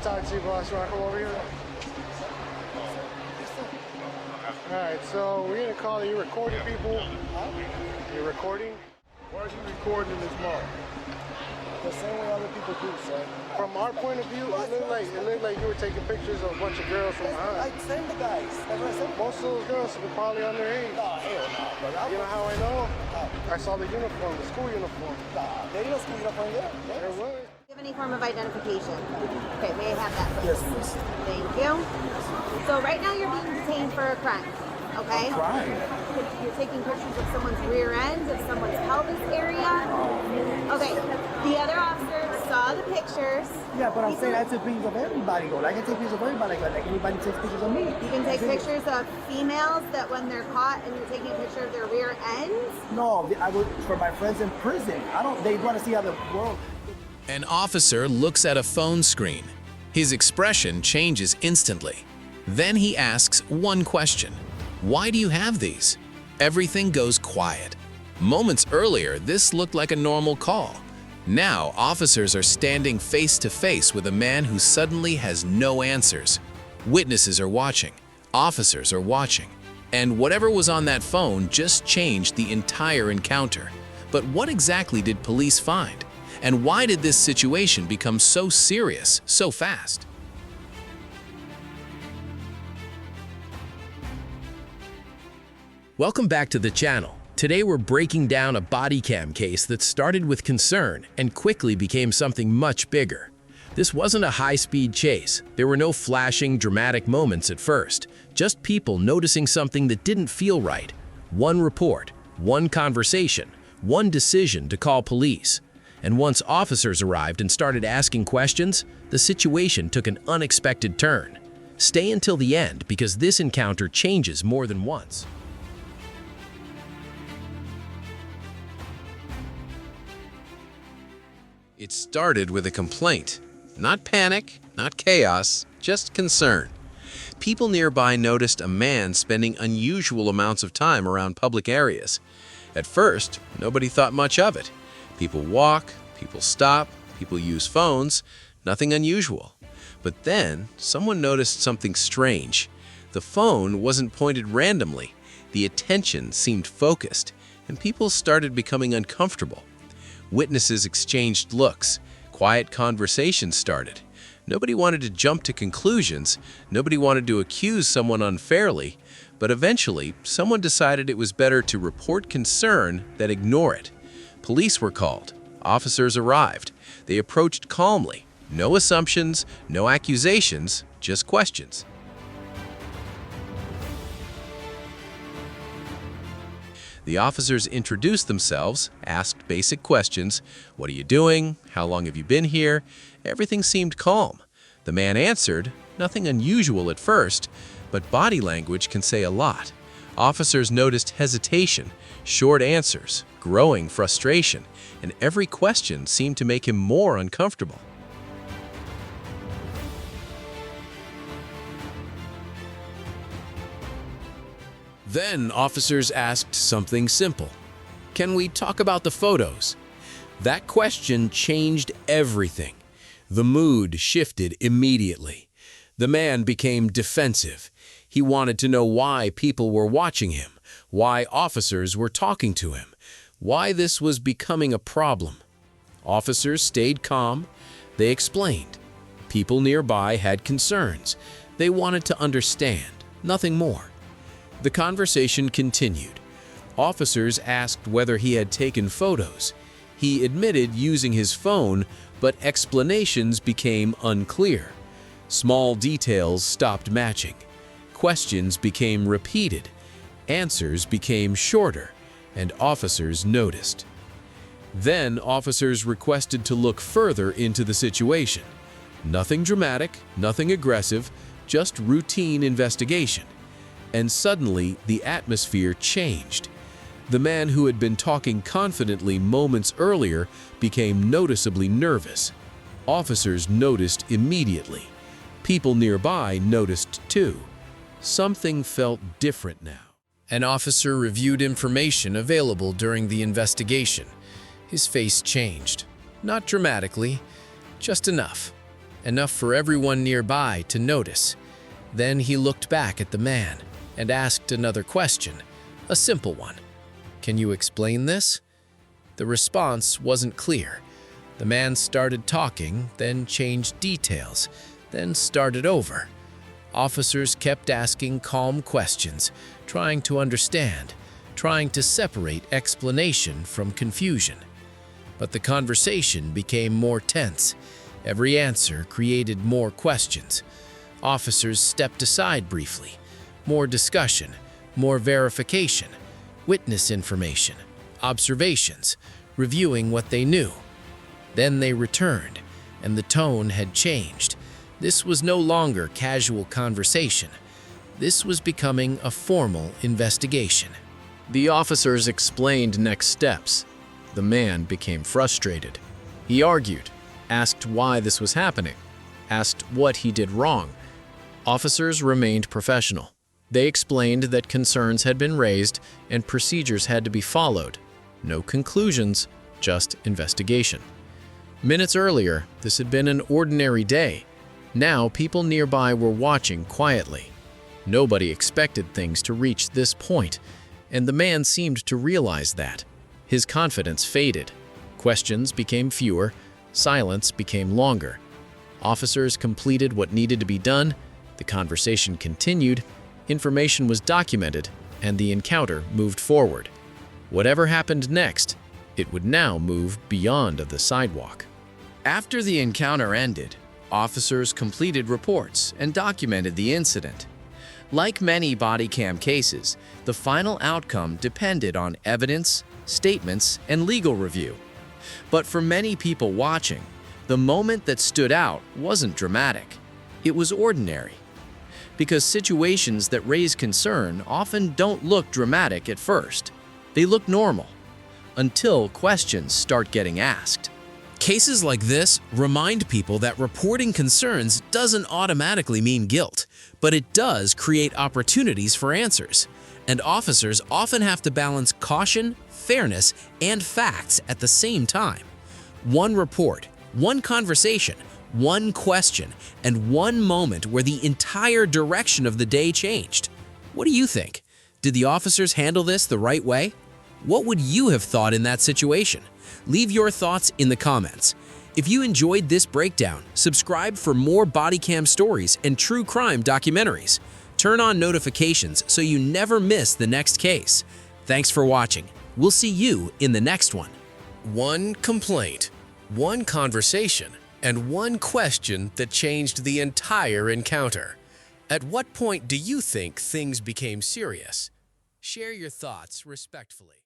talk to you, boss. You want to come over here? Alright, so we're gonna call you recording people. You're recording? Why are you recording in this mall? The same way other people do, sir. From our point of view, it looked like you were taking pictures of a bunch of girls from behind. I send the guys. That's what I said. Most of those girls are probably under age. Nah, hell no, brother. You know how I know? I saw the uniform, the school uniform. Nah, there ain't no school uniform there. There was. Do you have any form of identification? Okay, may I have that, please? Yes, miss. Thank you. So right now you're being detained for a crime, okay? Crime? You're taking pictures of someone's rear end, of someone's pelvis area. Okay, the other officer saw the pictures. Yeah, but I'm saying I take pictures of everybody, though. I can take pictures of everybody, like anybody takes pictures of me. You can take pictures of females that when they're caught and you're taking a picture of their rear ends. No, I would for my friends in prison. They want to see how the world. An officer looks at a phone screen. His expression changes instantly. Then he asks one question. Why do you have these? Everything goes quiet. Moments earlier, this looked like a normal call. Now, officers are standing face to face with a man who suddenly has no answers. Witnesses are watching. Officers are watching. And whatever was on that phone just changed the entire encounter. But what exactly did police find? And why did this situation become so serious so fast? Welcome back to the channel. Today we're breaking down a body cam case that started with concern and quickly became something much bigger. This wasn't a high-speed chase. There were no flashing, dramatic moments at first, just people noticing something that didn't feel right. One report, one conversation, one decision to call police. And once officers arrived and started asking questions, the situation took an unexpected turn. Stay until the end because this encounter changes more than once. It started with a complaint. Not panic, not chaos, just concern. People nearby noticed a man spending unusual amounts of time around public areas. At first, nobody thought much of it. People walk, people stop, people use phones, nothing unusual. But then, someone noticed something strange. The phone wasn't pointed randomly. The attention seemed focused, and people started becoming uncomfortable. Witnesses exchanged looks. Quiet conversations started. Nobody wanted to jump to conclusions. Nobody wanted to accuse someone unfairly. But eventually, someone decided it was better to report concern than ignore it. Police were called. Officers arrived. They approached calmly. No assumptions, no accusations, just questions. The officers introduced themselves, asked basic questions. What are you doing? How long have you been here? Everything seemed calm. The man answered, nothing unusual at first, but body language can say a lot. Officers noticed hesitation, short answers, growing frustration, and every question seemed to make him more uncomfortable. Then officers asked something simple. Can we talk about the photos? That question changed everything. The mood shifted immediately. The man became defensive. He wanted to know why people were watching him, why officers were talking to him, why this was becoming a problem. Officers stayed calm. They explained. People nearby had concerns. They wanted to understand, nothing more. The conversation continued. Officers asked whether he had taken photos. He admitted using his phone, but explanations became unclear. Small details stopped matching. Questions became repeated. Answers became shorter, and officers noticed. Then officers requested to look further into the situation. Nothing dramatic, nothing aggressive, just routine investigation. And suddenly, the atmosphere changed. The man who had been talking confidently moments earlier became noticeably nervous. Officers noticed immediately. People nearby noticed too. Something felt different now. An officer reviewed information available during the investigation. His face changed. Not dramatically, just enough. enough for everyone nearby to notice. Then he looked back at the man and asked another question, a simple one. "Can you explain this?" The response wasn't clear. The man started talking, then changed details, then started over. Officers kept asking calm questions, trying to understand, trying to separate explanation from confusion. But the conversation became more tense. Every answer created more questions. Officers stepped aside briefly. More discussion, more verification, witness information, observations, reviewing what they knew. Then they returned, and the tone had changed. This was no longer casual conversation. This was becoming a formal investigation. The officers explained next steps. The man became frustrated. He argued, asked why this was happening, asked what he did wrong. Officers remained professional. They explained that concerns had been raised and procedures had to be followed. No conclusions, just investigation. Minutes earlier, this had been an ordinary day. Now, people nearby were watching quietly. Nobody expected things to reach this point, and the man seemed to realize that. His confidence faded. Questions became fewer, silence became longer. Officers completed what needed to be done, the conversation continued, information was documented, and the encounter moved forward. Whatever happened next, it would now move beyond the sidewalk. After the encounter ended, officers completed reports and documented the incident. Like many body cam cases, the final outcome depended on evidence, statements, and legal review. But for many people watching, the moment that stood out wasn't dramatic. It was ordinary. Because situations that raise concern often don't look dramatic at first. They look normal, until questions start getting asked. Cases like this remind people that reporting concerns doesn't automatically mean guilt, but it does create opportunities for answers. And officers often have to balance caution, fairness, and facts at the same time. One report, one conversation, one question, and one moment where the entire direction of the day changed. What do you think? Did the officers handle this the right way? What would you have thought in that situation? Leave your thoughts in the comments. If you enjoyed this breakdown, subscribe for more body cam stories and true crime documentaries. Turn on notifications so you never miss the next case. Thanks for watching. We'll see you in the next one. One complaint, one conversation, and one question that changed the entire encounter. At what point do you think things became serious? Share your thoughts respectfully.